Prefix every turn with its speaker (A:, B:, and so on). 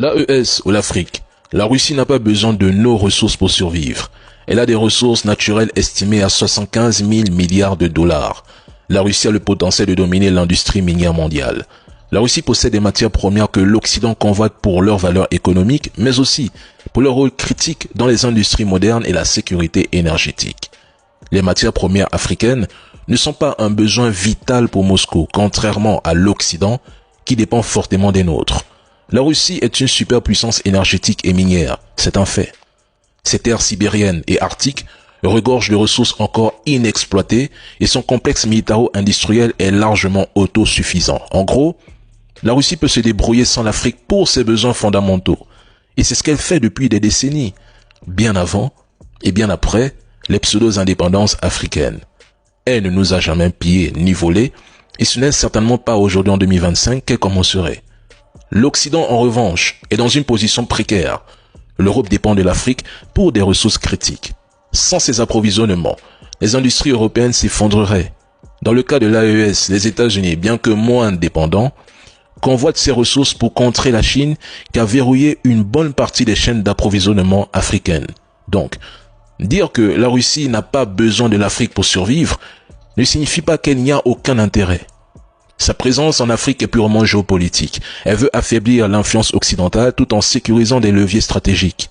A: L'AES ou l'Afrique, la Russie n'a pas besoin de nos ressources pour survivre. Elle a des ressources naturelles estimées à 75 000 milliards de dollars. La Russie a le potentiel de dominer l'industrie minière mondiale. La Russie possède des matières premières que l'Occident convoite pour leur valeur économique, mais aussi pour leur rôle critique dans les industries modernes et la sécurité énergétique. Les matières premières africaines ne sont pas un besoin vital pour Moscou, contrairement à l'Occident qui dépend fortement des nôtres. La Russie est une superpuissance énergétique et minière, c'est un fait. Ses terres sibériennes et arctiques regorgent de ressources encore inexploitées et son complexe militaro-industriel est largement autosuffisant. En gros, la Russie peut se débrouiller sans l'Afrique pour ses besoins fondamentaux. Et c'est ce qu'elle fait depuis des décennies, bien avant et bien après les pseudo-indépendances africaines. Elle ne nous a jamais pillés ni volés, et ce n'est certainement pas aujourd'hui en 2025 qu'elle commencerait. L'Occident, en revanche, est dans une position précaire. L'Europe dépend de l'Afrique pour des ressources critiques. Sans ces approvisionnements, les industries européennes s'effondreraient. Dans le cas de l'AES, les États-Unis, bien que moins dépendants, convoitent ces ressources pour contrer la Chine qui a verrouillé une bonne partie des chaînes d'approvisionnement africaines. Donc, dire que la Russie n'a pas besoin de l'Afrique pour survivre ne signifie pas qu'elle n'y a aucun intérêt. Sa présence en Afrique est purement géopolitique. Elle veut affaiblir l'influence occidentale tout en sécurisant des leviers stratégiques.